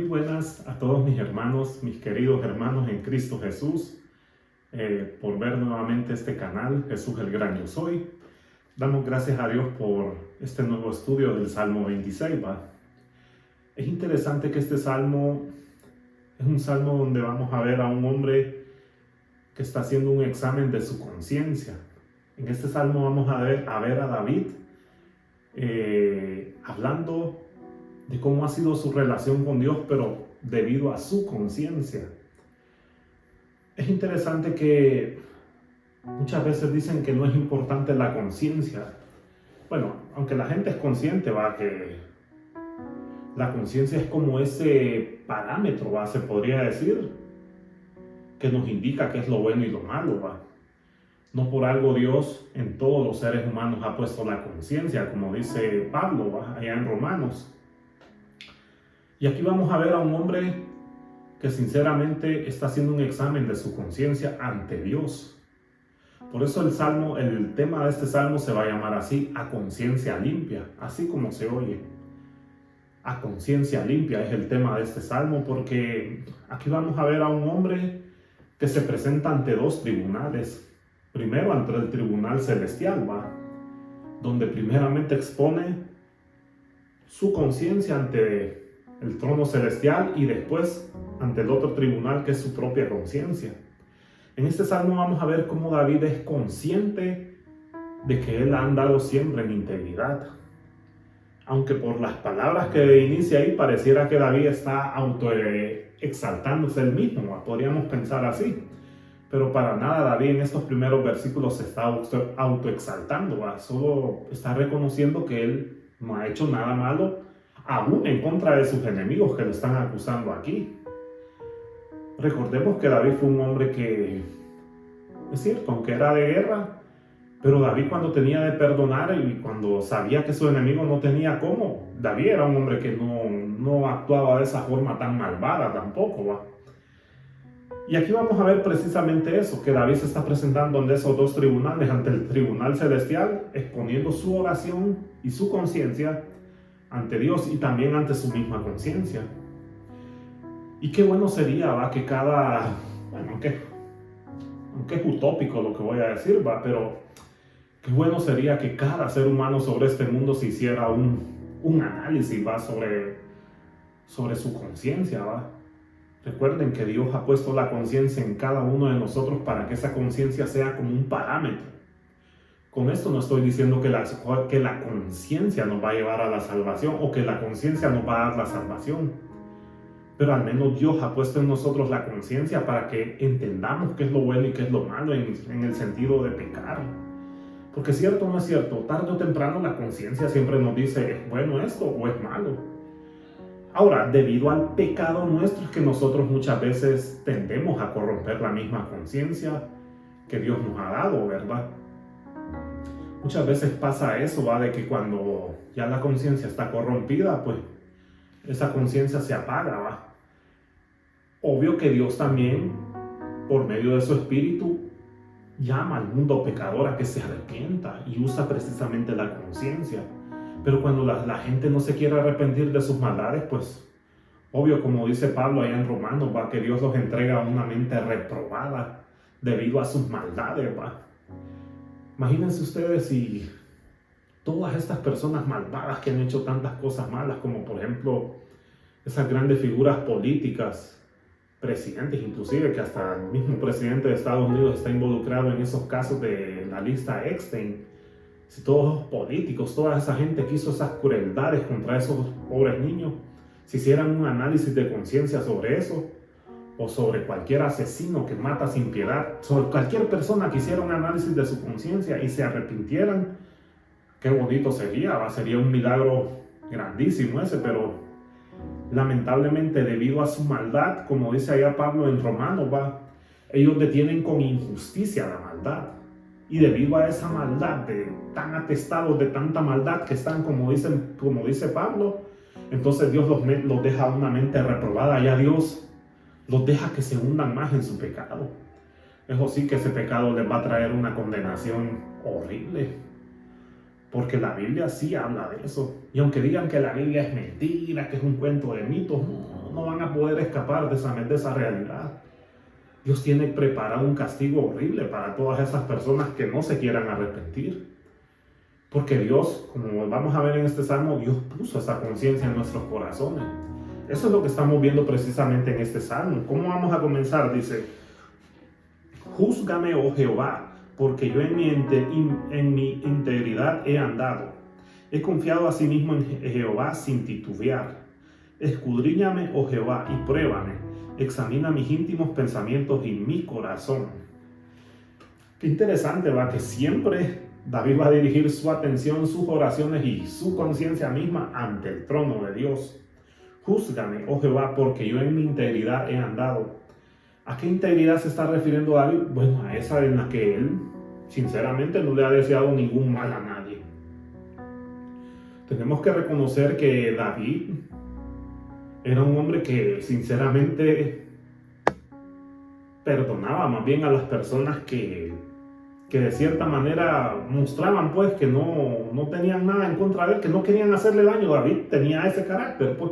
buenas a todos mis hermanos, mis queridos hermanos en Cristo Jesús, por ver nuevamente este canal, Jesús el Gran Yo Soy. Damos gracias a Dios por este nuevo estudio del Salmo 26. Es interesante que este salmo es un salmo donde vamos a ver a un hombre que está haciendo un examen de su conciencia. En este salmo vamos a ver a David hablando de cómo ha sido su relación con Dios, pero debido a su conciencia. Es interesante que muchas veces dicen que no es importante la conciencia. Bueno, aunque la gente es consciente, que la conciencia es como ese parámetro, se podría decir, que nos indica qué es lo bueno y lo malo, No por algo Dios en todos los seres humanos ha puesto la conciencia, como dice Pablo, allá en Romanos. Y aquí vamos a ver a un hombre que sinceramente está haciendo un examen de su conciencia ante Dios. Por eso el tema de este salmo se va a llamar así, a conciencia limpia, así como se oye. A conciencia limpia es el tema de este salmo, porque aquí vamos a ver a un hombre que se presenta ante dos tribunales. Primero ante el tribunal celestial, donde primeramente expone su conciencia ante el trono celestial y después ante el otro tribunal que es su propia conciencia. En este salmo vamos a ver cómo David es consciente de que él ha andado siempre en integridad. Aunque por las palabras que inicia ahí pareciera que David está exaltándose él mismo, podríamos pensar así. Pero para nada David en estos primeros versículos se está autoexaltando, solo está reconociendo que él no ha hecho nada malo, aún en contra de sus enemigos que lo están acusando aquí. Recordemos que David fue un hombre que, es cierto, aunque era de guerra, pero David cuando tenía de perdonar y cuando sabía que su enemigo no tenía cómo, David era un hombre que no actuaba de esa forma tan malvada tampoco, Y aquí vamos a ver precisamente eso, que David se está presentando ante esos dos tribunales, ante el tribunal celestial, exponiendo su oración y su conciencia ante Dios y también ante su misma conciencia. Y qué bueno sería, que aunque es utópico lo que voy a decir, pero qué bueno sería que cada ser humano sobre este mundo se hiciera un análisis, sobre su conciencia, Recuerden que Dios ha puesto la conciencia en cada uno de nosotros para que esa conciencia sea como un parámetro. Con esto no estoy diciendo que la conciencia nos va a llevar a la salvación o que la conciencia nos va a dar la salvación. Pero al menos Dios ha puesto en nosotros la conciencia para que entendamos qué es lo bueno y qué es lo malo en el sentido de pecar. Porque cierto o no es cierto, tarde o temprano la conciencia siempre nos dice, ¿es bueno esto o es malo? Ahora, debido al pecado nuestro es que nosotros muchas veces tendemos a corromper la misma conciencia que Dios nos ha dado, ¿verdad? Muchas veces pasa eso, de que cuando ya la conciencia está corrompida, pues esa conciencia se apaga, Obvio que Dios también, por medio de su espíritu, llama al mundo pecador a que se arrepienta y usa precisamente la conciencia. Pero cuando la gente no se quiere arrepentir de sus maldades, pues obvio, como dice Pablo allá en Romanos, que Dios los entrega a una mente reprobada debido a sus maldades, Imagínense ustedes si todas estas personas malvadas que han hecho tantas cosas malas, como por ejemplo esas grandes figuras políticas, presidentes inclusive, que hasta el mismo presidente de Estados Unidos está involucrado en esos casos de la lista Epstein. Si todos los políticos, toda esa gente que hizo esas crueldades contra esos pobres niños, si hicieran un análisis de conciencia sobre eso, o sobre cualquier asesino que mata sin piedad, sobre cualquier persona que hiciera un análisis de su conciencia y se arrepintieran, qué bonito sería, sería un milagro grandísimo ese, pero lamentablemente debido a su maldad, como dice allá Pablo en Romanos, ellos detienen con injusticia la maldad. Y debido a esa maldad, tan atestados de tanta maldad que están, como dice Pablo, entonces Dios los deja una mente reprobada. Ya Dios los deja que se hundan más en su pecado. Eso sí, que ese pecado les va a traer una condenación horrible. Porque la Biblia sí habla de eso. Y aunque digan que la Biblia es mentira, que es un cuento de mitos, no, no van a poder escapar de esa realidad. Dios tiene preparado un castigo horrible para todas esas personas que no se quieran arrepentir. Porque Dios, como vamos a ver en este salmo, Dios puso esa conciencia en nuestros corazones. Eso es lo que estamos viendo precisamente en este salmo. ¿Cómo vamos a comenzar? Dice: júzgame, oh Jehová, porque yo en mi integridad he andado. He confiado asimismo en Jehová sin titubear. Escudriñame, oh Jehová, y pruébame. Examina mis íntimos pensamientos y mi corazón. Qué interesante, va, que siempre David va a dirigir su atención, sus oraciones y su conciencia misma ante el trono de Dios. Júzgame, oh Jehová, porque yo en mi integridad he andado. ¿A qué integridad se está refiriendo David? Bueno, a esa en la que él, sinceramente, no le ha deseado ningún mal a nadie. Tenemos que reconocer que David era un hombre que, sinceramente, perdonaba más bien a las personas que de cierta manera mostraban pues que no tenían nada en contra de él, que no querían hacerle daño. David tenía ese carácter, pues,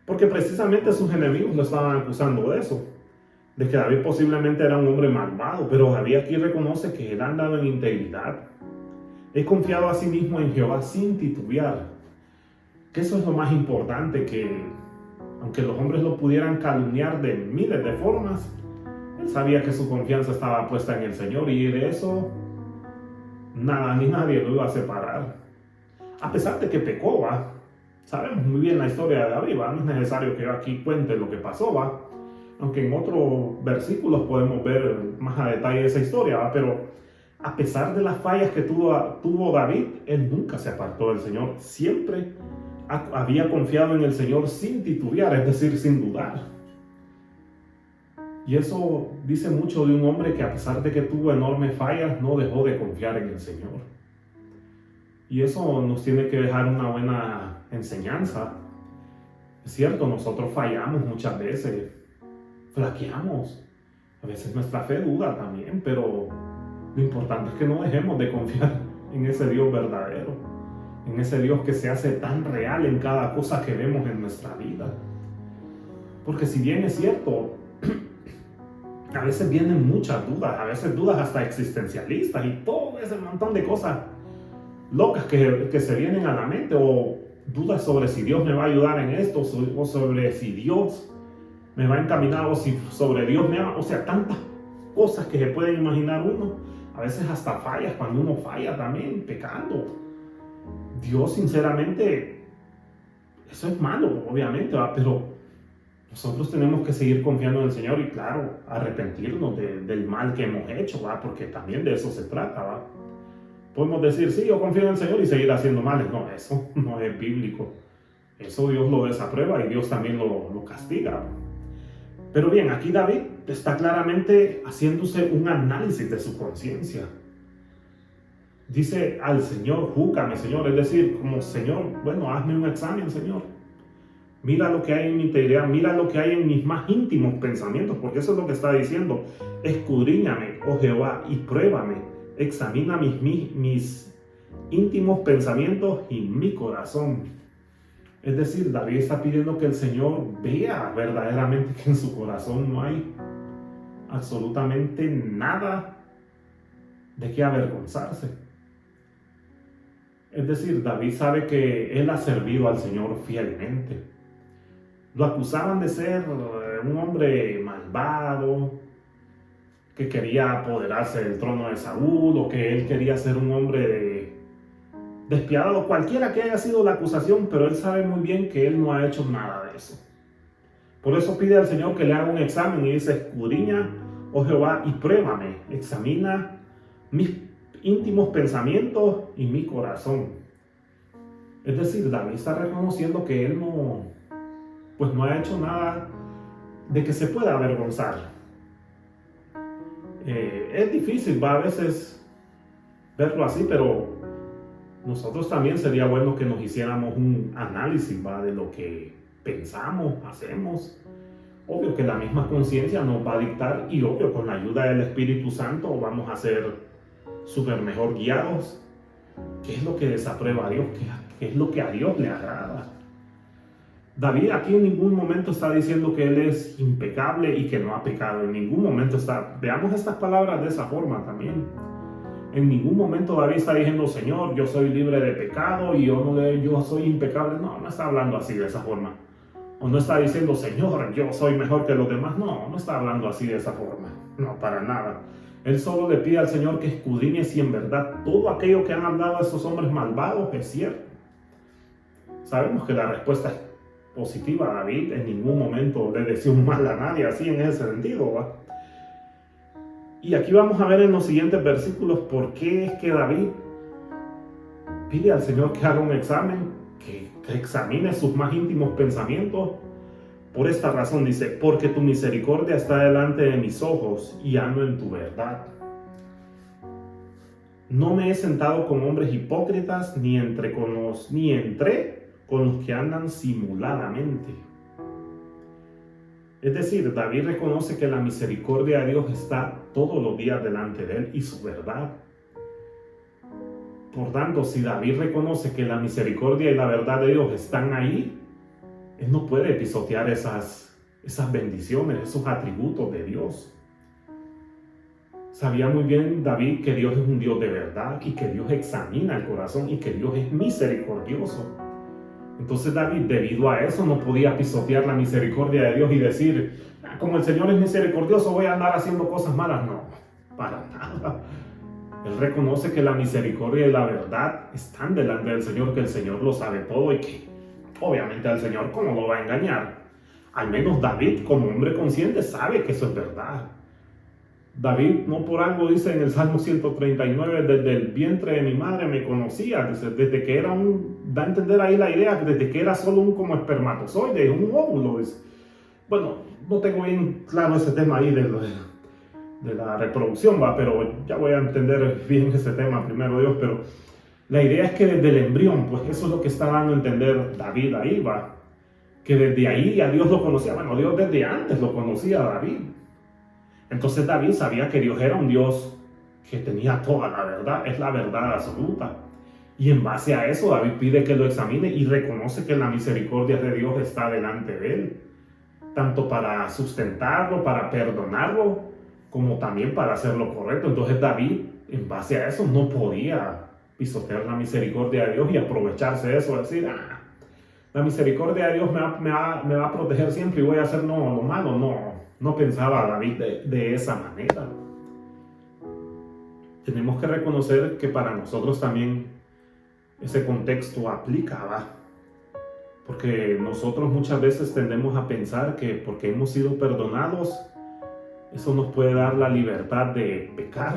porque precisamente sus enemigos lo estaban acusando de eso, de que David posiblemente era un hombre malvado, pero David aquí reconoce que él ha andado en integridad. He confiado a sí mismo en Jehová sin titubear, que eso es lo más importante, que aunque los hombres lo pudieran calumniar de miles de formas, él sabía que su confianza estaba puesta en el Señor, y de eso nada ni nadie lo iba a separar. A pesar de que pecó, ¿va? Sabemos muy bien la historia de David, ¿va? No es necesario que yo aquí cuente lo que pasó, ¿va? Aunque en otros versículos podemos ver más a detalle esa historia, ¿va? Pero a pesar de las fallas que tuvo David, él nunca se apartó del Señor. Siempre había confiado en el Señor sin titubear, es decir, sin dudar. Y eso dice mucho de un hombre que, a pesar de que tuvo enormes fallas, no dejó de confiar en el Señor. Y eso nos tiene que dejar una buena enseñanza. Es cierto, nosotros fallamos muchas veces, flaqueamos. A veces nuestra fe duda también, pero lo importante es que no dejemos de confiar en ese Dios verdadero, en ese Dios que se hace tan real en cada cosa que vemos en nuestra vida. Porque si bien es cierto, a veces vienen muchas dudas, a veces dudas hasta existencialistas y todo ese montón de cosas locas que se vienen a la mente, o dudas sobre si Dios me va a ayudar en esto, o sobre si Dios me va a encaminar, o si sobre Dios me ama. O sea, tantas cosas que se pueden imaginar uno. A veces hasta fallas, cuando uno falla también, pecando. Dios, sinceramente, eso es malo, obviamente, ¿va? Pero nosotros tenemos que seguir confiando en el Señor y, claro, arrepentirnos del mal que hemos hecho, ¿va? Porque también de eso se trata, ¿va? Podemos decir, sí, yo confío en el Señor, y seguir haciendo males. No, eso no es bíblico. Eso Dios lo desaprueba y Dios también lo castiga. Pero bien, aquí David está claramente haciéndose un análisis de su conciencia. Dice al Señor: júzgame, Señor. Es decir, como: Señor, bueno, hazme un examen, Señor. Mira lo que hay en mi integridad, mira lo que hay en mis más íntimos pensamientos, porque eso es lo que está diciendo. Escudriñame, oh Jehová, y pruébame. Examina mis íntimos pensamientos y mi corazón. Es decir, David está pidiendo que el Señor vea verdaderamente que en su corazón no hay absolutamente nada de qué avergonzarse. Es decir, David sabe que él ha servido al Señor fielmente. Lo acusaban de ser un hombre malvado, que quería apoderarse del trono de Saúl, o que él quería ser un hombre despiadado, cualquiera que haya sido la acusación, pero él sabe muy bien que él no ha hecho nada de eso. Por eso pide al Señor que le haga un examen y dice: escudriña, oh Jehová, y pruébame, examina mis íntimos pensamientos y mi corazón. Es decir, David está reconociendo que él no ha hecho nada de que se pueda avergonzar. Es difícil, a veces verlo así, pero nosotros también sería bueno que nos hiciéramos un análisis, de lo que pensamos, hacemos. Obvio que la misma conciencia nos va a dictar, y obvio con la ayuda del Espíritu Santo vamos a ser súper mejor guiados. ¿Qué es lo que desaprueba a Dios? ¿Qué es lo que a Dios le agrada? David aquí en ningún momento está diciendo que él es impecable y que no ha pecado. En ningún momento está. Veamos estas palabras de esa forma también. En ningún momento David está diciendo, Señor, yo soy libre de pecado y yo soy impecable. No, no está hablando así de esa forma. O no está diciendo, Señor, yo soy mejor que los demás. No, no está hablando así de esa forma. No, para nada. Él solo le pide al Señor que escudriñe si en verdad todo aquello que han hablado estos hombres malvados es cierto. Sabemos que la respuesta es positiva. David en ningún momento le decía un mal a nadie, así en ese sentido, ¿va? Y aquí vamos a ver en los siguientes versículos por qué es que David pide al Señor que haga un examen, que examine sus más íntimos pensamientos. Por esta razón dice, porque tu misericordia está delante de mis ojos y ando en tu verdad. No me he sentado con hombres hipócritas, ni entré con los que andan simuladamente. Es decir, David reconoce que la misericordia de Dios está todos los días delante de él y su verdad. Por tanto, si David reconoce que la misericordia y la verdad de Dios están ahí, él no puede pisotear esas bendiciones, esos atributos de Dios. Sabía muy bien David que Dios es un Dios de verdad y que Dios examina el corazón y que Dios es misericordioso. Entonces David, debido a eso, no podía pisotear la misericordia de Dios y decir, como el Señor es misericordioso, voy a andar haciendo cosas malas. No, para nada. Él reconoce que la misericordia y la verdad están delante del Señor, que el Señor lo sabe todo y que obviamente al Señor, ¿cómo lo va a engañar? Al menos David, como hombre consciente, sabe que eso es verdad. David no por algo dice en el Salmo 139, desde el vientre de mi madre me conocía, desde que era da a entender ahí la idea, desde que era solo un como espermatozoide, un óvulo. Bueno, no tengo bien claro ese tema ahí de la reproducción, pero ya voy a entender bien ese tema primero Dios, pero la idea es que desde el embrión, pues eso es lo que está dando a entender David ahí, que desde ahí ya Dios lo conocía. Bueno, Dios desde antes lo conocía a David. Entonces David sabía que Dios era un Dios que tenía toda la verdad, es la verdad absoluta. Y en base a eso David pide que lo examine y reconoce que la misericordia de Dios está delante de él, tanto para sustentarlo, para perdonarlo, como también para hacer lo correcto. Entonces David, en base a eso, no podía pisotear la misericordia de Dios y aprovecharse de eso, decir, la misericordia de Dios me va a proteger siempre y voy a hacer lo malo. No pensaba David de esa manera. Tenemos que reconocer que para nosotros también ese contexto aplica, porque nosotros muchas veces tendemos a pensar que porque hemos sido perdonados, eso nos puede dar la libertad de pecar.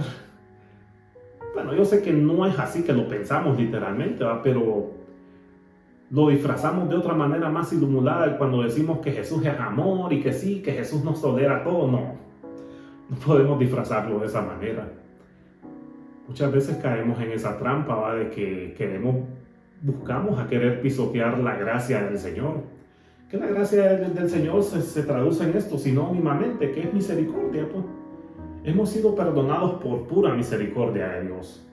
Bueno, yo sé que no es así que lo pensamos literalmente, pero lo disfrazamos de otra manera más disimulada cuando decimos que Jesús es amor y que sí, que Jesús nos tolera todo. No podemos disfrazarlo de esa manera. Muchas veces caemos en esa trampa, de que buscamos a querer pisotear la gracia del Señor. Que la gracia del Señor se traduce en esto sinónimamente, que es misericordia. Pues. Hemos sido perdonados por pura misericordia de Dios.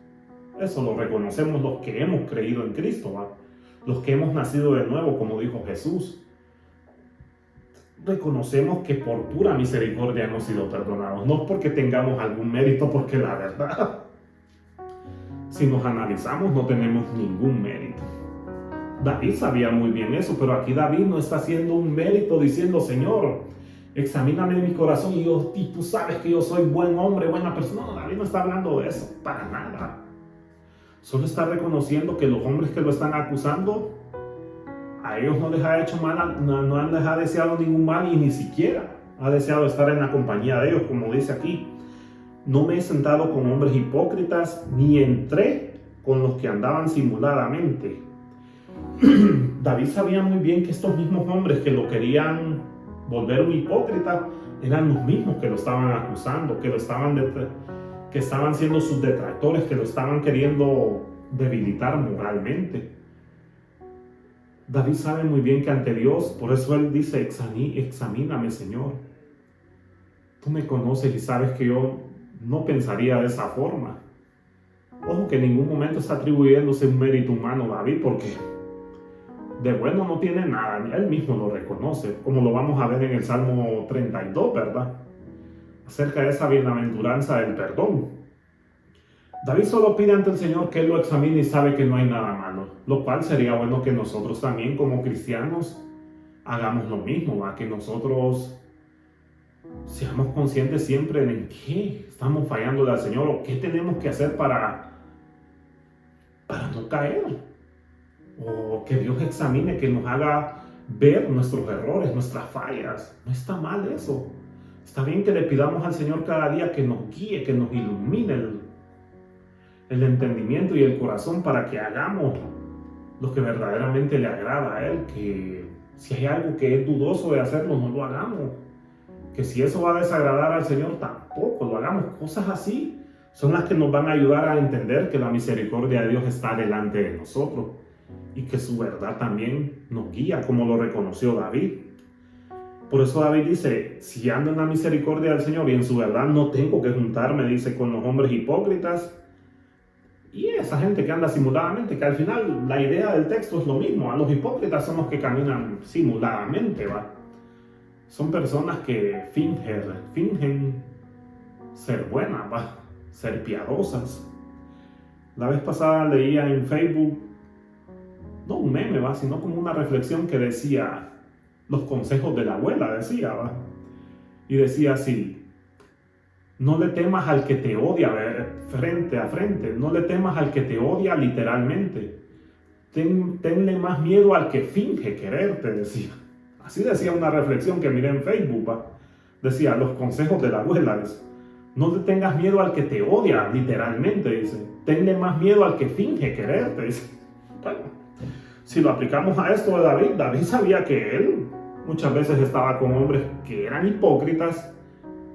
Eso lo reconocemos los que hemos creído en Cristo, los que hemos nacido de nuevo, como dijo Jesús. Reconocemos que por pura misericordia hemos sido perdonados, no porque tengamos algún mérito, porque la verdad, si nos analizamos, no tenemos ningún mérito. David sabía muy bien eso, pero aquí David no está haciendo un mérito diciendo, Señor, examíname mi corazón y tú sabes que yo soy buen hombre, buena persona. No, David no está hablando de eso, para nada. Solo está reconociendo que los hombres que lo están acusando, a ellos no les ha hecho mal, no les ha deseado ningún mal y ni siquiera ha deseado estar en la compañía de ellos, como dice aquí. No me he sentado con hombres hipócritas, ni entré con los que andaban simuladamente. David sabía muy bien que estos mismos hombres que lo querían volver un hipócrita eran los mismos que lo estaban acusando, que estaban siendo sus detractores, que lo estaban queriendo debilitar moralmente. David sabe muy bien que ante Dios, por eso él dice, examíname, Señor. Tú me conoces y sabes que yo no pensaría de esa forma. Ojo que en ningún momento está atribuyéndose un mérito humano David, porque de bueno no tiene nada, él mismo lo reconoce, como lo vamos a ver en el Salmo 32, ¿verdad? Acerca de esa bienaventuranza del perdón. David solo pide ante el Señor que Él lo examine y sabe que no hay nada malo, lo cual sería bueno que nosotros también como cristianos hagamos lo mismo, ¿va? Que nosotros seamos conscientes siempre de en qué estamos fallándole al Señor o qué tenemos que hacer para no caer. O que Dios examine, que nos haga ver nuestros errores, nuestras fallas. No está mal eso. Está bien que le pidamos al Señor cada día que nos guíe, que nos ilumine el entendimiento y el corazón para que hagamos lo que verdaderamente le agrada a Él. Que si hay algo que es dudoso de hacerlo, no lo hagamos. Que si eso va a desagradar al Señor, tampoco lo hagamos. Cosas así son las que nos van a ayudar a entender que la misericordia de Dios está delante de nosotros y que su verdad también nos guía, como lo reconoció David. Por eso David dice, si ando en la misericordia del Señor y en su verdad, no tengo que juntarme, dice, con los hombres hipócritas y esa gente que anda simuladamente, que al final la idea del texto es lo mismo. A los hipócritas son los que caminan simuladamente, ¿va? Son personas que fingen ser buenas, ¿va? Ser piadosas. La vez pasada leía en Facebook, no un meme, ¿va? Sino como una reflexión que decía, los consejos de la abuela, decía, ¿va? Y decía así, no le temas al que te odia frente a frente, no le temas al que te odia literalmente, tenle más miedo al que finge quererte, decía. Así decía una reflexión que miré en Facebook, ¿va? Decía, los consejos de la abuela, dice, no te tengas miedo al que te odia, literalmente, dice, tenle más miedo al que finge quererte, dice. Bueno, si lo aplicamos a esto de David, David sabía que él muchas veces estaba con hombres que eran hipócritas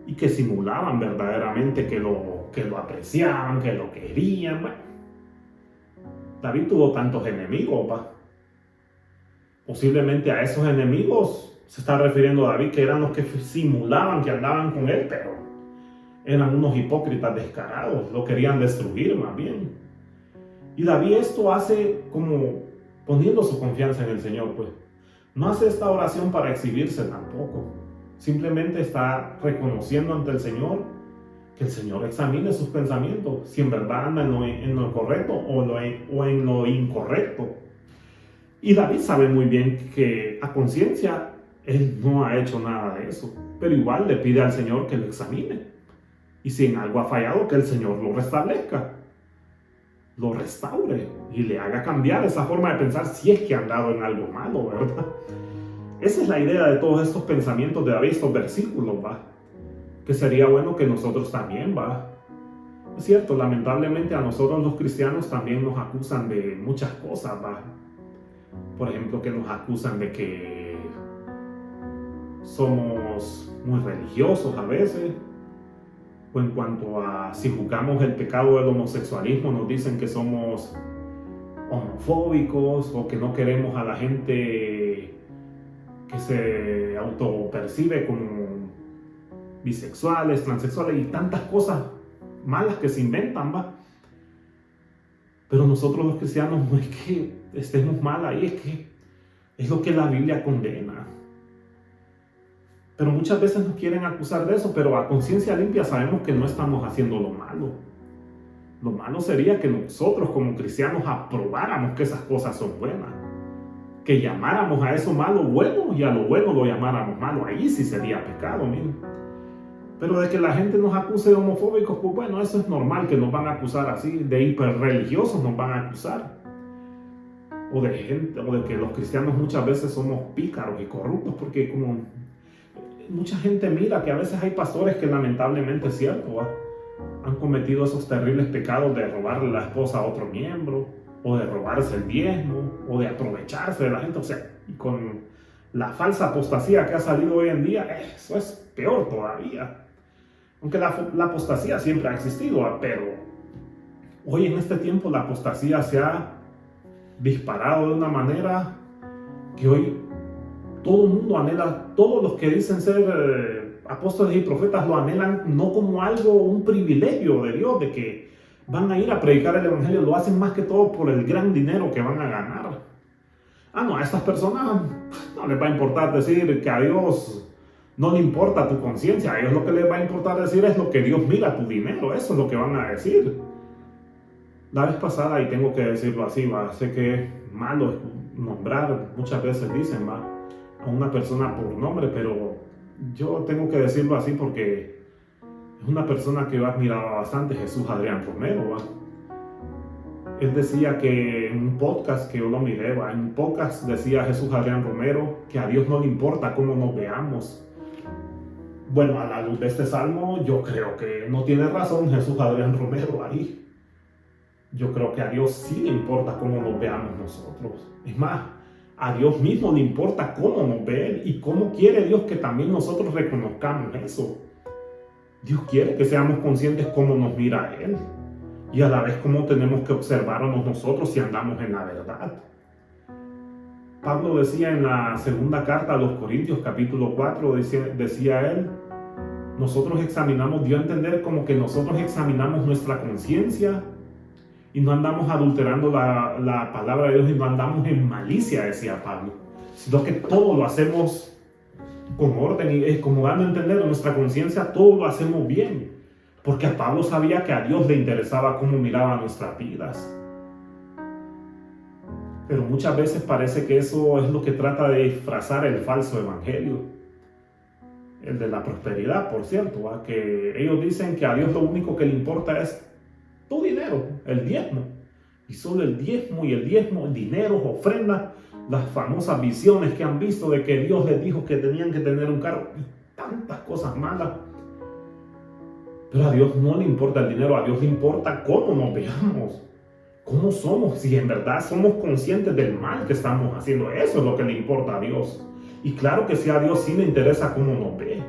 y que simulaban verdaderamente que lo apreciaban, que lo querían. Bueno, David tuvo tantos enemigos, ¿va? Posiblemente a esos enemigos se está refiriendo David, que eran los que simulaban que andaban con él, pero eran unos hipócritas descarados, lo querían destruir más bien. Y David esto hace como poniendo su confianza en el Señor, pues. No hace esta oración para exhibirse tampoco. Simplemente está reconociendo ante el Señor que el Señor examine sus pensamientos, si en verdad anda en lo correcto o en lo incorrecto. Y David sabe muy bien que a conciencia él no ha hecho nada de eso, pero igual le pide al Señor que lo examine. Y si en algo ha fallado, que el Señor lo restablezca, lo restaure y le haga cambiar esa forma de pensar si es que ha andado en algo malo, ¿verdad? Esa es la idea de todos estos pensamientos de David, estos versículos, ¿va? Que sería bueno que nosotros también, ¿va? Es cierto, lamentablemente a nosotros los cristianos también nos acusan de muchas cosas, ¿va? Por ejemplo, que nos acusan de que somos muy religiosos a veces, o en cuanto a si juzgamos el pecado del homosexualismo, nos dicen que somos homofóbicos o que no queremos a la gente que se autopercibe como bisexuales, transexuales y tantas cosas malas que se inventan, ¿va? Pero nosotros los cristianos no es que estemos mal ahí, es que es lo que la Biblia condena. Pero muchas veces nos quieren acusar de eso, pero a conciencia limpia sabemos que no estamos haciendo lo malo. Lo malo sería que nosotros como cristianos aprobáramos que esas cosas son buenas. Que llamáramos a eso malo bueno y a lo bueno lo llamáramos malo. Ahí sí sería pecado, miren. Pero de que la gente nos acuse de homofóbicos, pues bueno, eso es normal que nos van a acusar así. De hiperreligiosos nos van a acusar. O de gente, o de que los cristianos muchas veces somos pícaros y corruptos, porque como mucha gente mira que a veces hay pastores que lamentablemente es cierto, ¿va? Han cometido esos terribles pecados de robarle la esposa a otro miembro, o de robarse el diezmo, o de aprovecharse de la gente. O sea, con la falsa apostasía que ha salido hoy en día, eso es peor todavía. Aunque la apostasía siempre ha existido, ¿va? Pero hoy en este tiempo la apostasía se ha disparado de una manera que hoy todo el mundo anhela, todos los que dicen ser apóstoles y profetas lo anhelan no como algo, un privilegio de Dios, de que van a ir a predicar el evangelio, lo hacen más que todo por el gran dinero que van a ganar. No, a estas personas no les va a importar decir que a Dios no le importa tu conciencia. A ellos lo que les va a importar decir es lo que Dios mira, tu dinero. Eso es lo que van a decir. La vez pasada, y tengo que decirlo así, sé que es malo nombrar, muchas veces dicen, a una persona por nombre, pero yo tengo que decirlo así porque es una persona que yo admiraba bastante, Jesús Adrián Romero. Él decía que en un podcast que yo lo miré, en un podcast decía Jesús Adrián Romero que a Dios no le importa cómo nos veamos. Bueno, a la luz de este salmo, yo creo que no tiene razón Jesús Adrián Romero ahí. Yo creo que a Dios sí le importa cómo nos veamos nosotros. Es más, a Dios mismo le importa cómo nos ve Él y cómo quiere Dios que también nosotros reconozcamos eso. Dios quiere que seamos conscientes cómo nos mira Él y a la vez cómo tenemos que observarnos nosotros si andamos en la verdad. Pablo decía en la segunda carta a los Corintios, capítulo 4, decía él, nosotros examinamos, dio a entender como que nosotros examinamos nuestra conciencia y no andamos adulterando la palabra de Dios y no andamos en malicia, decía Pablo, sino que todo lo hacemos con orden y como dando a entender nuestra conciencia, todo lo hacemos bien, porque a Pablo sabía que a Dios le interesaba cómo miraba nuestras vidas. Pero muchas veces parece que eso es lo que trata de disfrazar el falso evangelio, el de la prosperidad, por cierto, que ellos dicen que a Dios lo único que le importa es tu dinero, el diezmo, y solo el diezmo y el diezmo, dinero, ofrendas, las famosas visiones que han visto de que Dios les dijo que tenían que tener un carro y tantas cosas malas. Pero a Dios no le importa el dinero, a Dios le importa cómo nos veamos, cómo somos, si en verdad somos conscientes del mal que estamos haciendo. Eso es lo que le importa a Dios. Y claro que sí, a Dios sí le interesa cómo nos ve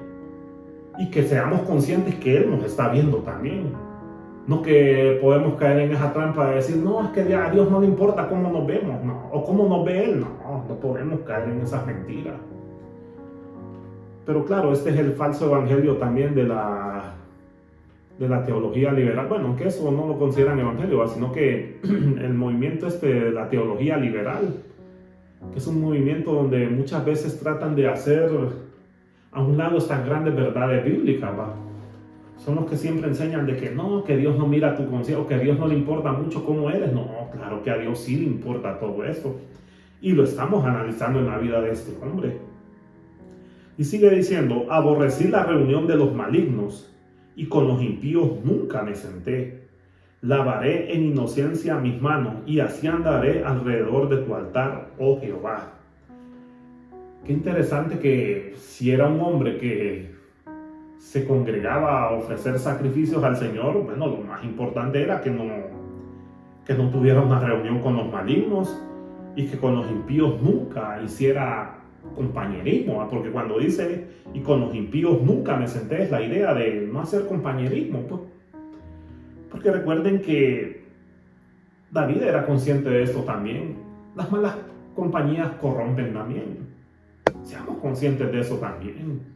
y que seamos conscientes que Él nos está viendo también. No que podemos caer en esa trampa de decir, no, es que a Dios no le importa cómo nos vemos, no, o cómo nos ve Él, no podemos caer en esas mentiras. Pero claro, este es el falso evangelio también de la teología liberal. Bueno, que eso no lo consideran evangelio, sino que el movimiento de la teología liberal, que es un movimiento donde muchas veces tratan de hacer a un lado estas grandes verdades bíblicas, son los que siempre enseñan de que no, que Dios no mira tu conciencia, o que a Dios no le importa mucho cómo eres. No, claro que a Dios sí le importa todo esto. Y lo estamos analizando en la vida de este hombre. Y sigue diciendo, aborrecí la reunión de los malignos, y con los impíos nunca me senté. Lavaré en inocencia mis manos, y así andaré alrededor de tu altar, oh Jehová. Qué interesante que si era un hombre que se congregaba a ofrecer sacrificios al Señor, bueno, lo más importante era que no tuviera una reunión con los malignos y que con los impíos nunca hiciera compañerismo, porque cuando dice y con los impíos nunca me senté, es la idea de no hacer compañerismo, pues. Porque recuerden que David era consciente de esto también. Las malas compañías corrompen también. Seamos conscientes de eso también.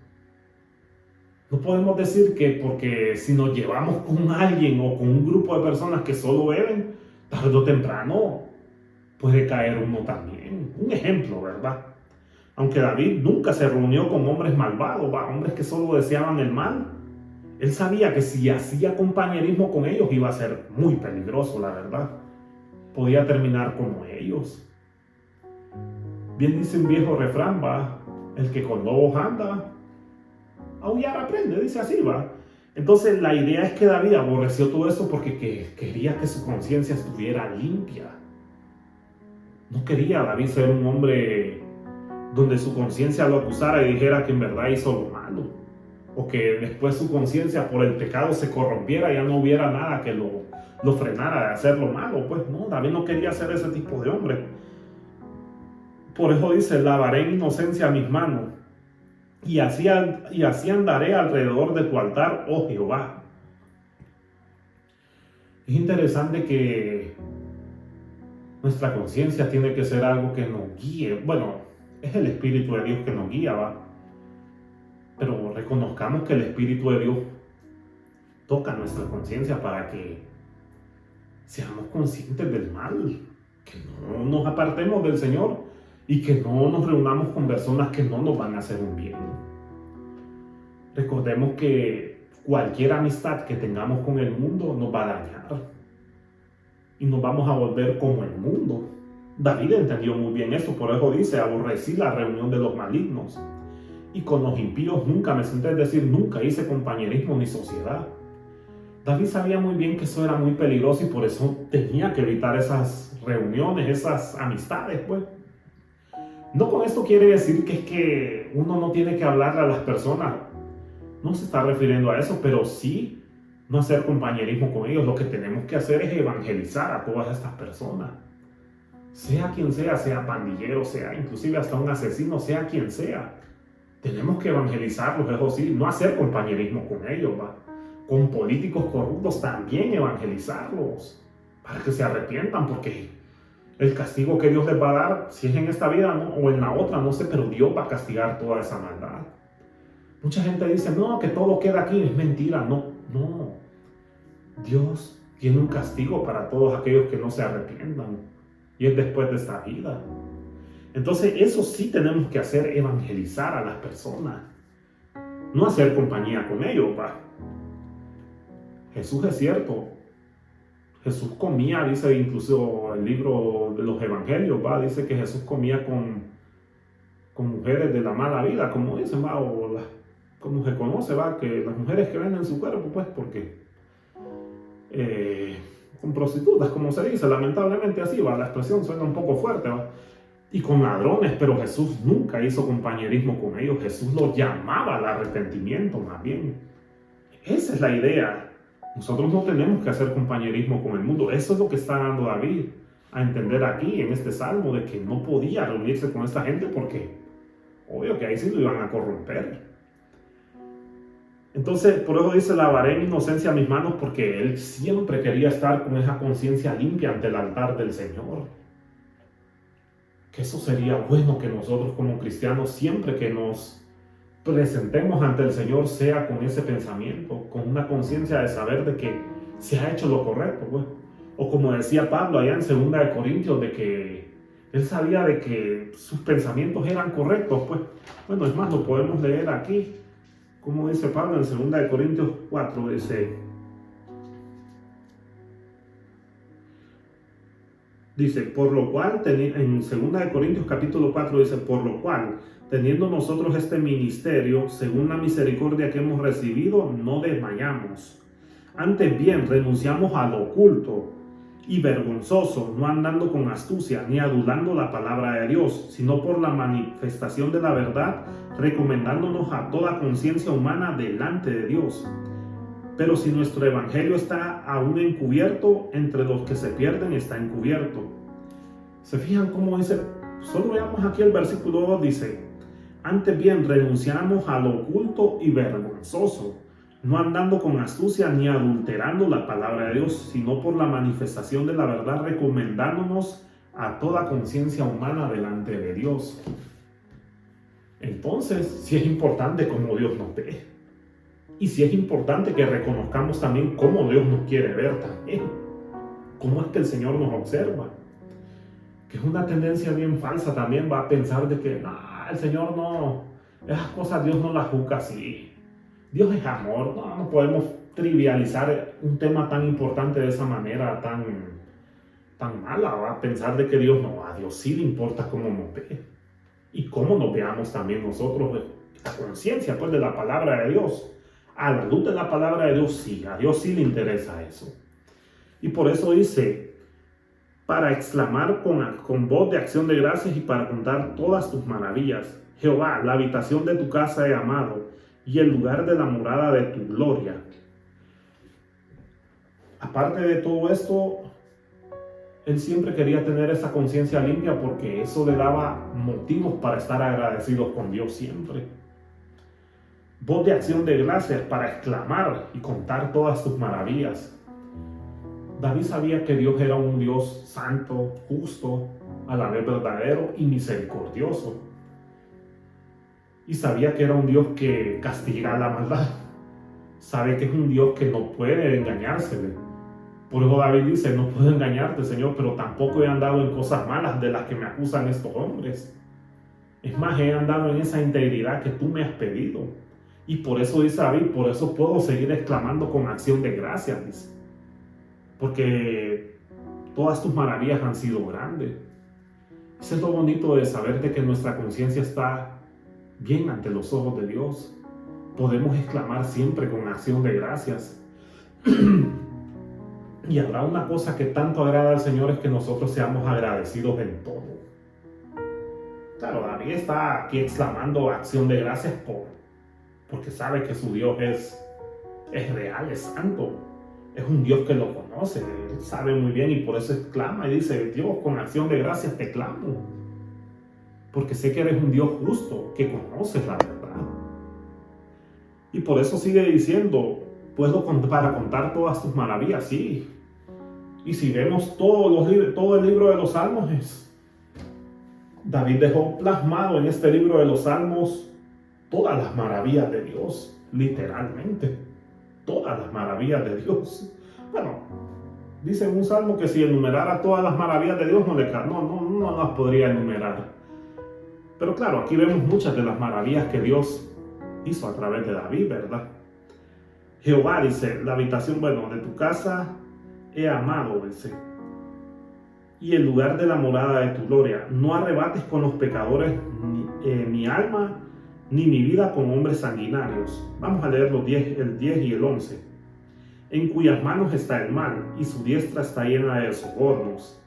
No podemos decir que porque si nos llevamos con alguien o con un grupo de personas que solo beben, tarde o temprano puede caer uno también. Un ejemplo, ¿verdad? Aunque David nunca se reunió con hombres malvados, hombres que solo deseaban el mal, él sabía que si hacía compañerismo con ellos iba a ser muy peligroso, la verdad. Podía terminar como ellos. Bien dice un viejo refrán, el que con lobos anda, aullar aprende, dice así, Entonces la idea es que David aborreció todo eso porque quería que su conciencia estuviera limpia. No quería David ser un hombre donde su conciencia lo acusara y dijera que en verdad hizo lo malo, o que después su conciencia por el pecado se corrompiera y ya no hubiera nada que lo frenara de hacer lo malo. Pues no, David no quería ser ese tipo de hombre. Por eso dice, lavaré en inocencia mis manos, y así andaré alrededor de tu altar, oh Jehová. Es interesante que nuestra conciencia tiene que ser algo que nos guíe. Bueno, es el Espíritu de Dios que nos guía, pero reconozcamos que el Espíritu de Dios toca nuestra conciencia para que seamos conscientes del mal, que no nos apartemos del Señor y que no nos reunamos con personas que no nos van a hacer un bien. Recordemos que cualquier amistad que tengamos con el mundo nos va a dañar y nos vamos a volver como el mundo. David entendió muy bien eso, por eso dice: aborrecí la reunión de los malignos, y con los impíos nunca me senté, es decir, nunca hice compañerismo ni sociedad. David sabía muy bien que eso era muy peligroso y por eso tenía que evitar esas reuniones, esas amistades, pues. No con esto quiere decir que es que uno no tiene que hablarle a las personas, no se está refiriendo a eso, pero sí no hacer compañerismo con ellos. Lo que tenemos que hacer es evangelizar a todas estas personas. Sea quien sea pandillero, sea inclusive hasta un asesino, sea quien sea. Tenemos que evangelizarlos, eso sí, no hacer compañerismo con ellos, ¿va? Con políticos corruptos también evangelizarlos, para que se arrepientan, porque el castigo que Dios les va a dar, si es en esta vida, ¿no?, o en la otra, no sé, pero Dios va a castigar toda esa maldad. Mucha gente dice: no, que todo queda aquí. Es mentira, no. Dios tiene un castigo para todos aquellos que no se arrepientan, y es después de esta vida. Entonces eso sí tenemos que hacer, evangelizar a las personas, no hacer compañía con ellos, ¿va? Jesús, es cierto, Jesús comía, dice incluso el libro de los evangelios, ¿va? Dice que Jesús comía con mujeres de la mala vida, como dicen, ¿va? O como se conoce, ¿va? Que las mujeres que venden su cuerpo, pues, porque con prostitutas, como se dice, lamentablemente así, ¿va? La expresión suena un poco fuerte, ¿va? Y con ladrones, pero Jesús nunca hizo compañerismo con ellos. Jesús los llamaba al arrepentimiento, más bien. Esa es la idea. Nosotros no tenemos que hacer compañerismo con el mundo. Eso es lo que está dando David a entender aquí en este salmo, de que no podía reunirse con esta gente porque obvio que ahí sí lo iban a corromper. Entonces, por eso dice: lavaré en inocencia mis manos, porque él siempre quería estar con esa conciencia limpia ante el altar del Señor. Que eso sería bueno, que nosotros como cristianos, siempre que nos presentemos ante el Señor, sea con ese pensamiento, con una conciencia de saber de que se ha hecho lo correcto, pues. O como decía Pablo allá en 2 de Corintios, de que él sabía de que sus pensamientos eran correctos, pues. Bueno, es más, lo podemos leer aquí, como dice Pablo en 2 de Corintios 4, dice, por lo cual, en 2 de Corintios capítulo 4 dice: por lo cual, teniendo nosotros este ministerio, según la misericordia que hemos recibido, no desmayamos. Antes bien, renunciamos a lo oculto y vergonzoso, no andando con astucia, ni adulando la palabra de Dios, sino por la manifestación de la verdad, recomendándonos a toda conciencia humana delante de Dios. Pero si nuestro evangelio está aún encubierto, entre los que se pierden está encubierto. ¿Se fijan cómo dice? Solo veamos aquí el versículo 2, dice: antes bien renunciamos a lo oculto y vergonzoso, no andando con astucia ni adulterando la palabra de Dios, sino por la manifestación de la verdad, recomendándonos a toda conciencia humana delante de Dios. Entonces, sí es importante cómo Dios nos ve. Y sí es importante que reconozcamos también cómo Dios nos quiere ver también. Cómo es que el Señor nos observa. Que es una tendencia bien falsa también, va a pensar de que el Señor no, esas cosas Dios no las juzga así. Dios es amor, no podemos trivializar un tema tan importante de esa manera, tan mala, va a pensar de que Dios no, a Dios sí le importa cómo nos ve. Y cómo nos veamos también nosotros, a conciencia pues de la palabra de Dios. A la luz de la palabra de Dios, sí, a Dios sí le interesa eso. Y por eso dice: para exclamar con voz de acción de gracias y para contar todas tus maravillas. Jehová, la habitación de tu casa he amado, y el lugar de la morada de tu gloria. Aparte de todo esto, él siempre quería tener esa conciencia limpia, porque eso le daba motivos para estar agradecidos con Dios siempre. Voz de acción de gracias, para exclamar y contar todas tus maravillas. David sabía que Dios era un Dios santo, justo, a la vez verdadero y misericordioso. Y sabía que era un Dios que castiga la maldad. Sabe que es un Dios que no puede engañársele. Por eso David dice, no puedo engañarte, Señor, pero tampoco he andado en cosas malas de las que me acusan estos hombres. Es más, he andado en esa integridad que tú me has pedido. Y por eso dice David, por eso puedo seguir exclamando con acción de gracias, dice. Porque todas tus maravillas han sido grandes. Eso es lo bonito de saber de que nuestra conciencia está bien ante los ojos de Dios. Podemos exclamar siempre con acción de gracias. Y habrá una cosa que tanto agrada al Señor, es que nosotros seamos agradecidos en todo. Claro, David está aquí exclamando acción de gracias porque sabe que su Dios es real, es santo. Es un Dios que lo conoce, él sabe muy bien, y por eso exclama y dice, Dios, con acción de gracias te clamo. Porque sé que eres un Dios justo, que conoces la verdad. Y por eso sigue diciendo, puedo para contar todas tus maravillas, sí. Y si vemos todo el libro de los Salmos, David dejó plasmado en este libro de los Salmos todas las maravillas de Dios, literalmente, todas las maravillas de Dios. Bueno, dice en un salmo que si enumerara todas las maravillas de Dios no las podría enumerar. Pero claro, aquí vemos muchas de las maravillas que Dios hizo a través de David, ¿verdad? Jehová dice, la habitación, de tu casa he amado, dice, y el lugar de la morada de tu gloria. No arrebates con los pecadores mi alma, ni mi vida con hombres sanguinarios. Vamos a leer el 10 y el 11. En cuyas manos está el mal, y su diestra está llena de sobornos.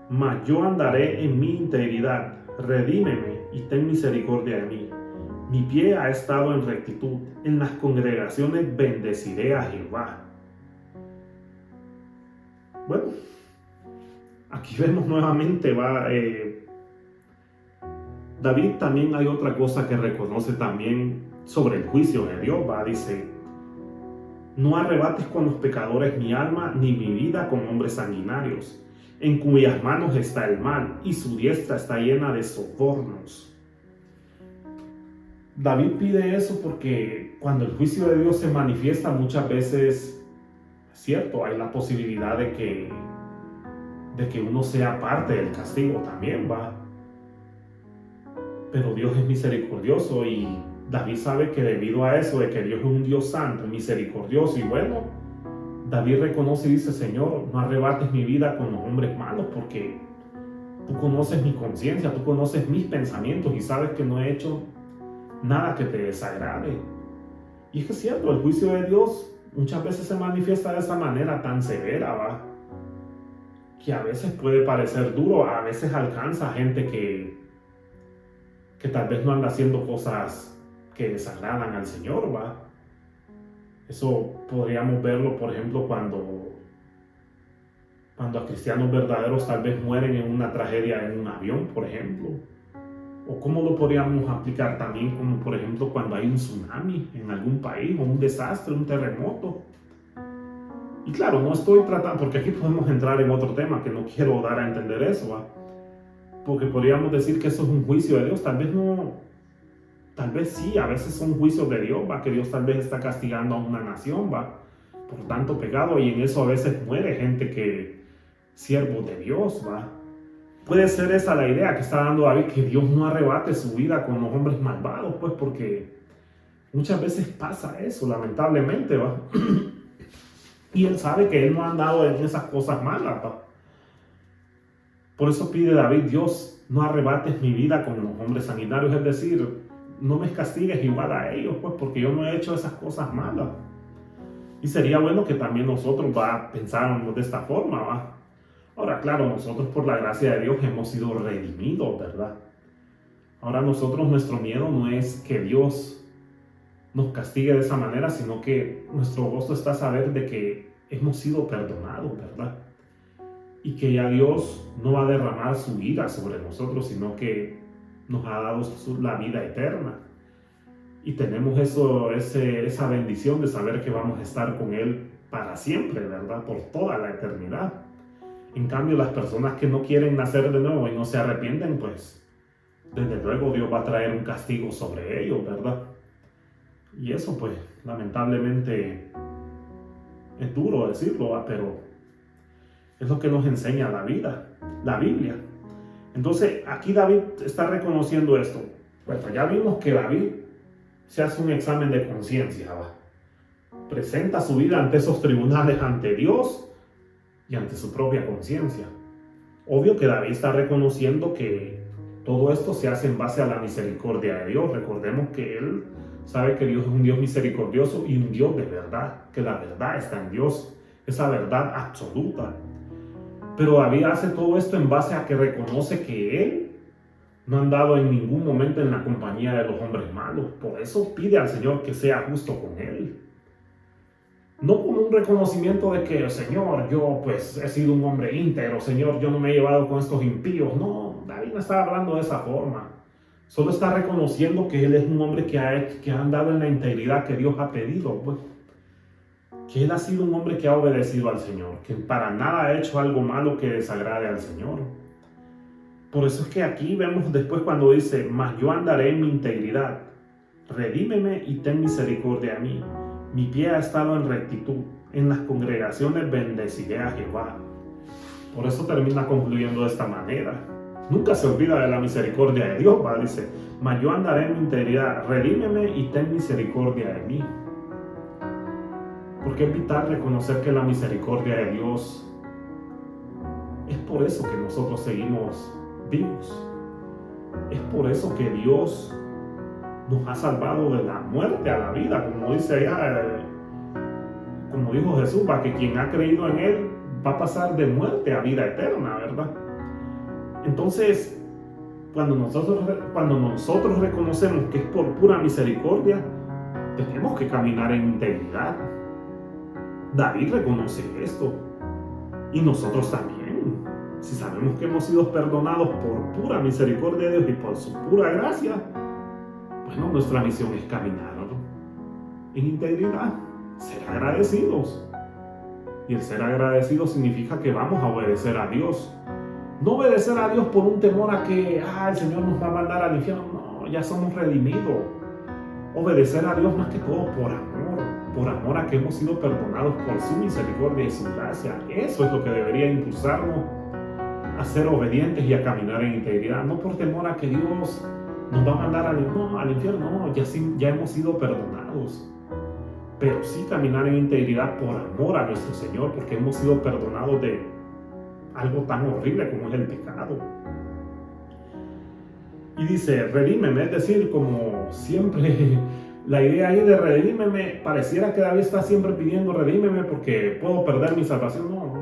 Mas yo andaré en mi integridad, redímeme y ten misericordia de mí. Mi pie ha estado en rectitud, en las congregaciones bendeciré a Jehová. Bueno, aquí vemos nuevamente, David también hay otra cosa que reconoce también sobre el juicio de Dios, dice, no arrebates con los pecadores mi alma, ni mi vida con hombres sanguinarios, en cuyas manos está el mal, y su diestra está llena de sobornos. David pide eso porque cuando el juicio de Dios se manifiesta, muchas veces, es cierto, hay la posibilidad de que uno sea parte del castigo también, Pero Dios es misericordioso, y David sabe que debido a eso, de que Dios es un Dios santo, misericordioso y bueno, David reconoce y dice, Señor, no arrebates mi vida con los hombres malos, porque tú conoces mi conciencia, tú conoces mis pensamientos y sabes que no he hecho nada que te desagrade. Y es que es cierto, el juicio de Dios muchas veces se manifiesta de esa manera tan severa, que a veces puede parecer duro, a veces alcanza a gente que tal vez no anda haciendo cosas que desagradan al Señor, Eso podríamos verlo, por ejemplo, cuando a cristianos verdaderos tal vez mueren en una tragedia en un avión, por ejemplo. O cómo lo podríamos aplicar también, como por ejemplo cuando hay un tsunami en algún país, o un desastre, un terremoto. Y claro, no estoy tratando, porque aquí podemos entrar en otro tema que no quiero dar a entender eso, porque podríamos decir que eso es un juicio de Dios. Tal vez no, tal vez sí, a veces son juicios de Dios, que Dios tal vez está castigando a una nación, por tanto pecado, y en eso a veces muere gente siervos de Dios, Puede ser esa la idea que está dando David, que Dios no arrebate su vida con los hombres malvados, porque muchas veces pasa eso, lamentablemente, Y él sabe que él no ha andado en esas cosas malas, Por eso pide David, Dios, no arrebates mi vida con los hombres sanguinarios, es decir, no me castigues igual a ellos, porque yo no he hecho esas cosas malas. Y sería bueno que también nosotros pensáramos de esta forma, Ahora, claro, nosotros por la gracia de Dios hemos sido redimidos, ¿verdad? Ahora nuestro miedo no es que Dios nos castigue de esa manera, sino que nuestro gozo está saber de que hemos sido perdonados, ¿verdad? Y que ya Dios no va a derramar su ira sobre nosotros, sino que nos ha dado la vida eterna. Y tenemos esa bendición de saber que vamos a estar con Él para siempre, ¿verdad? Por toda la eternidad. En cambio, las personas que no quieren nacer de nuevo y no se arrepienten, pues, desde luego Dios va a traer un castigo sobre ellos, ¿verdad? Y eso, pues, lamentablemente es duro decirlo, pero Es lo que nos enseña la vida, la Biblia. Entonces, aquí David está reconociendo esto. Bueno, ya vimos que David se hace un examen de conciencia, ¿va? Presenta su vida ante esos tribunales, ante Dios y ante su propia conciencia. Obvio que David está reconociendo que todo esto se hace en base a la misericordia de Dios. Recordemos que él sabe que Dios es un Dios misericordioso y un Dios de verdad, que la verdad está en Dios, esa verdad absoluta. Pero David hace todo esto en base a que reconoce que él no ha andado en ningún momento en la compañía de los hombres malos. Por eso pide al Señor que sea justo con él. No como un reconocimiento de que, Señor, yo pues he sido un hombre íntegro, Señor, yo no me he llevado con estos impíos. No, David no está hablando de esa forma. Solo está reconociendo que él es un hombre que ha andado en la integridad que Dios ha pedido, pues. Que él ha sido un hombre que ha obedecido al Señor, que para nada ha hecho algo malo que desagrade al Señor. Por eso es que aquí vemos después cuando dice, mas yo andaré en mi integridad, redímeme y ten misericordia de mí. Mi pie ha estado en rectitud, en las congregaciones bendeciré a Jehová. Por eso termina concluyendo de esta manera. Nunca se olvida de la misericordia de Dios, ¿va? Dice, mas yo andaré en mi integridad, redímeme y ten misericordia de mí. Porque es vital reconocer que la misericordia de Dios es por eso que nosotros seguimos vivos. Es por eso que Dios nos ha salvado de la muerte a la vida, como dice allá, como dijo Jesús, para que quien ha creído en Él va a pasar de muerte a vida eterna, ¿verdad? Entonces, cuando nosotros reconocemos que es por pura misericordia, tenemos que caminar en integridad. David reconoce esto, y nosotros también. Si sabemos que hemos sido perdonados por pura misericordia de Dios y por su pura gracia, bueno, nuestra misión es caminar en integridad, ser agradecidos. Y el ser agradecido significa que vamos a obedecer a Dios. No obedecer a Dios por un temor a que el Señor nos va a mandar al infierno. No, ya somos redimidos. Obedecer a Dios más que todo por amor a que hemos sido perdonados por su misericordia y su gracia. Eso es lo que debería impulsarnos a ser obedientes y a caminar en integridad, no por temor a que Dios nos va a mandar al infierno. No, ya hemos sido perdonados, pero sí caminar en integridad por amor a nuestro Señor, porque hemos sido perdonados de algo tan horrible como es el pecado. Y dice, redímeme, es decir, como siempre, la idea ahí de redímeme, pareciera que David está siempre pidiendo redímeme porque puedo perder mi salvación. No,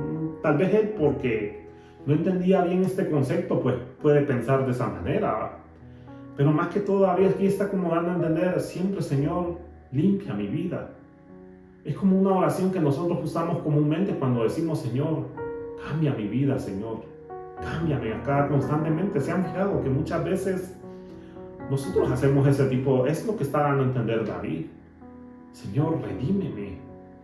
tal vez él, porque no entendía bien este concepto, pues puede pensar de esa manera. Pero más que todo, David aquí está como dando a entender, siempre, Señor, limpia mi vida. Es como una oración que nosotros usamos comúnmente cuando decimos, Señor, cambia mi vida, Señor. Cámbiame acá constantemente. Se han fijado que muchas veces nosotros hacemos ese tipo, es lo que está dando a entender David. Señor, redímeme.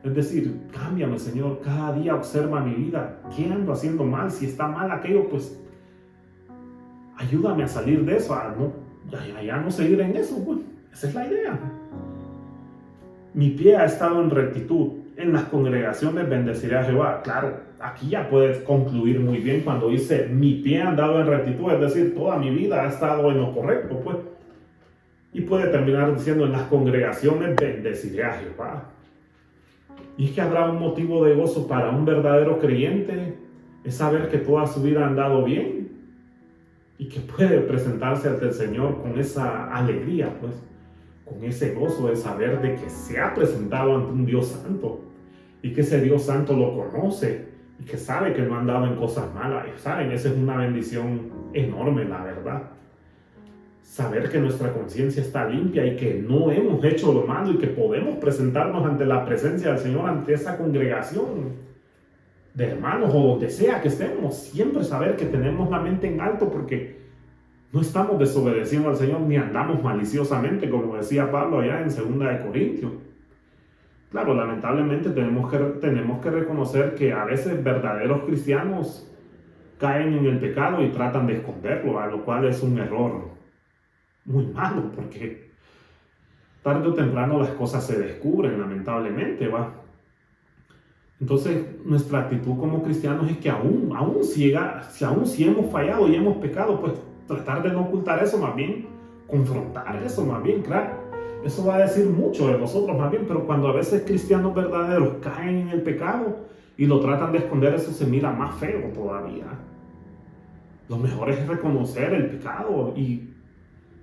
Es decir, cámbiame, Señor. Cada día observa mi vida. ¿Qué ando haciendo mal? Si está mal aquello, pues ayúdame a salir de eso. Ya no seguir en eso. Pues, esa es la idea. Mi pie ha estado en rectitud. En las congregaciones bendeciré a Jehová. Claro, aquí ya puedes concluir muy bien cuando dice mi pie ha andado en rectitud, es decir, toda mi vida ha estado en lo correcto, pues. Y puede terminar diciendo en las congregaciones bendeciré a Jehová. Y es que habrá un motivo de gozo para un verdadero creyente, es saber que toda su vida ha andado bien y que puede presentarse ante el Señor con esa alegría, pues. Con ese gozo de saber de que se ha presentado ante un Dios santo y que ese Dios santo lo conoce y que sabe que no ha andado en cosas malas. ¿Saben? Esa es una bendición enorme, la verdad. Saber que nuestra conciencia está limpia y que no hemos hecho lo malo y que podemos presentarnos ante la presencia del Señor, ante esa congregación de hermanos o donde sea que estemos. Siempre saber que tenemos la mente en alto porque no estamos desobedeciendo al Señor ni andamos maliciosamente, como decía Pablo allá en 2 Corintios. Claro, lamentablemente tenemos que reconocer que a veces verdaderos cristianos caen en el pecado y tratan de esconderlo, a lo cual es un error muy malo, porque tarde o temprano las cosas se descubren, lamentablemente, ¿va? Entonces, nuestra actitud como cristianos es que aún si hemos fallado y hemos pecado, pues tratar de no ocultar eso, más bien confrontar eso, más bien, claro. Eso va a decir mucho de nosotros, más bien, pero cuando a veces cristianos verdaderos caen en el pecado y lo tratan de esconder, eso se mira más feo todavía. Lo mejor es reconocer el pecado y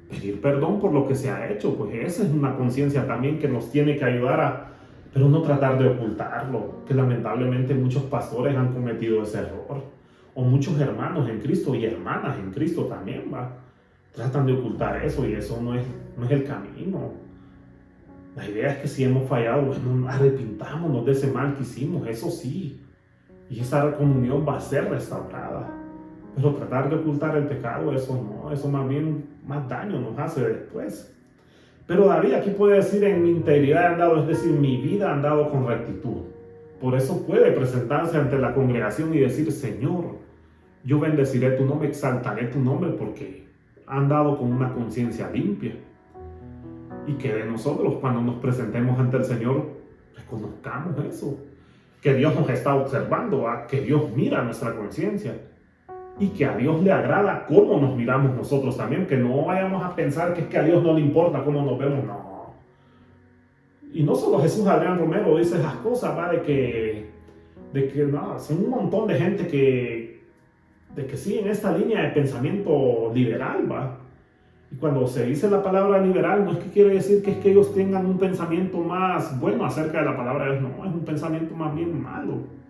pedir perdón por lo que se ha hecho, pues esa es una conciencia también que nos tiene que ayudar pero no tratar de ocultarlo, que lamentablemente muchos pastores han cometido ese error, o muchos hermanos en Cristo y hermanas en Cristo también, tratan de ocultar eso y eso no es el camino. La idea es que si hemos fallado, bueno, arrepintámonos de ese mal que hicimos, eso sí, y esa comunión va a ser restaurada. Pero tratar de ocultar el pecado, eso no, eso más bien más daño nos hace después. Pero David aquí puede decir: en mi integridad he andado, es decir, mi vida ha andado con rectitud. Por eso puede presentarse ante la congregación y decir: Señor, yo bendeciré tu nombre, exaltaré tu nombre, porque ha andado con una conciencia limpia. Y que de nosotros, cuando nos presentemos ante el Señor, reconozcamos eso, que Dios nos está observando, que Dios mira nuestra conciencia y que a Dios le agrada cómo nos miramos nosotros también, que no vayamos a pensar que es que a Dios no le importa cómo nos vemos, no. Y no solo Jesús Adrián Romero dice esas cosas, de que no, son un montón de gente de que sigue en esta línea de pensamiento liberal, Y cuando se dice la palabra liberal, no es que quiere decir que es que ellos tengan un pensamiento más bueno acerca de la palabra de Dios, no, es un pensamiento más bien malo.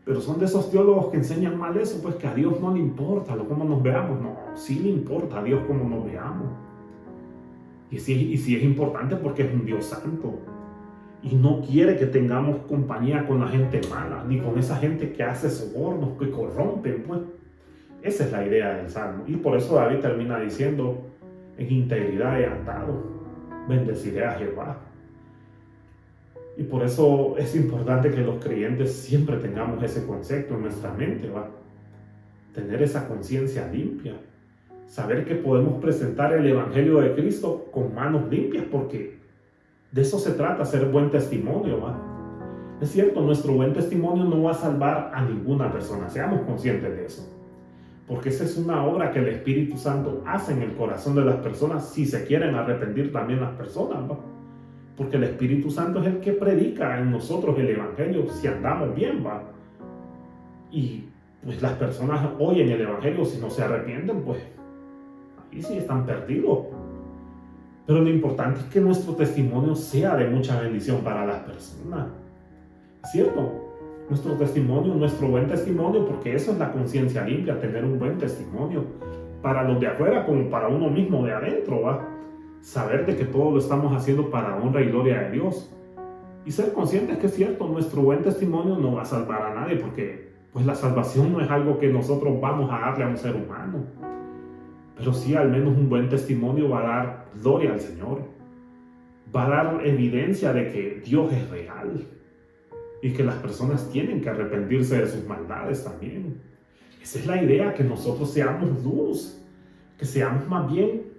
Pero son de esos teólogos que enseñan mal eso, pues que a Dios no le importa cómo nos veamos. No, sí le importa a Dios cómo nos veamos. Y sí es importante porque es un Dios santo. Y no quiere que tengamos compañía con la gente mala, ni con esa gente que hace sobornos, que corrompen, pues. Esa es la idea del Salmo. Y por eso David termina diciendo: en integridad he andado, bendeciré a Jehová. Y por eso es importante que los creyentes siempre tengamos ese concepto en nuestra mente, tener esa conciencia limpia, saber que podemos presentar el Evangelio de Cristo con manos limpias, porque de eso se trata, ser buen testimonio, Es cierto, nuestro buen testimonio no va a salvar a ninguna persona, seamos conscientes de eso, porque esa es una obra que el Espíritu Santo hace en el corazón de las personas, si se quieren arrepentir también las personas, porque el Espíritu Santo es el que predica en nosotros el Evangelio si andamos bien, Y pues las personas oyen el Evangelio, si no se arrepienten, pues ahí sí están perdidos. Pero lo importante es que nuestro testimonio sea de mucha bendición para las personas. ¿Es cierto? Nuestro testimonio, nuestro buen testimonio, porque eso es la conciencia limpia, tener un buen testimonio para los de afuera como para uno mismo de adentro, Saber de que todo lo estamos haciendo para honra y gloria de Dios. Y ser conscientes que es cierto, nuestro buen testimonio no va a salvar a nadie, porque pues la salvación no es algo que nosotros vamos a darle a un ser humano. Pero sí, al menos un buen testimonio va a dar gloria al Señor. Va a dar evidencia de que Dios es real. Y que las personas tienen que arrepentirse de sus maldades también. Esa es la idea, que nosotros seamos luz. Que seamos más bien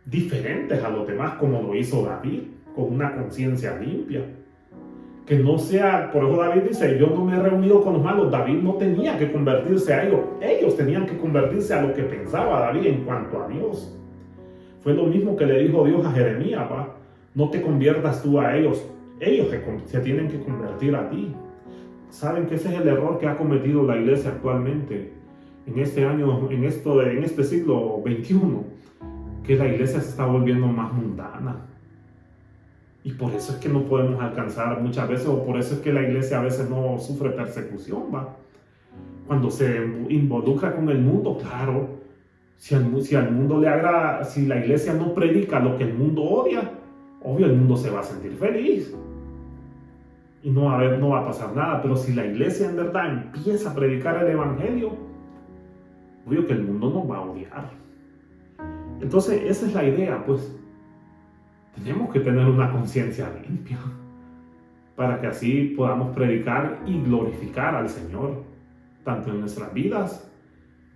diferentes a los demás, como lo hizo David, con una conciencia limpia. Que no sea, por eso David dice: yo no me he reunido con los malos. David no tenía que convertirse a ellos tenían que convertirse a lo que pensaba David en cuanto a Dios. Fue lo mismo que le dijo Dios a Jeremías: no te conviertas tú a ellos se tienen que convertir a ti. Saben que ese es el error que ha cometido la iglesia actualmente, en este año, en este siglo XXI, que la iglesia se está volviendo más mundana. Y por eso es que no podemos alcanzar muchas veces, o por eso es que la iglesia a veces no sufre persecución, Cuando se involucra con el mundo, claro, si al mundo le agrada, si la iglesia no predica lo que el mundo odia, obvio el mundo se va a sentir feliz. Y no va a pasar nada. Pero si la iglesia en verdad empieza a predicar el Evangelio, obvio que el mundo nos va a odiar. Entonces esa es la idea, pues. Tenemos que tener una conciencia limpia para que así podamos predicar y glorificar al Señor, tanto en nuestras vidas,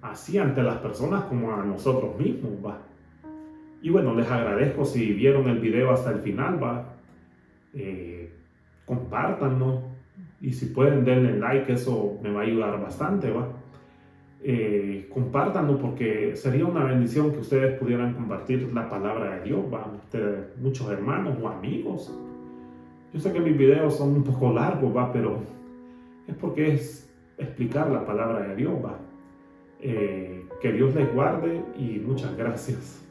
así ante las personas como a nosotros mismos, Y bueno, les agradezco si vieron el video hasta el final, compártanlo, Y si pueden denle like, eso me va a ayudar bastante, ¿va? Compártanlo porque sería una bendición que ustedes pudieran compartir la palabra de Dios, ¿va? Muchos hermanos o amigos. Yo sé que mis videos son un poco largos, ¿va? Pero es porque es explicar la palabra de Dios, ¿va? Que Dios les guarde y muchas gracias.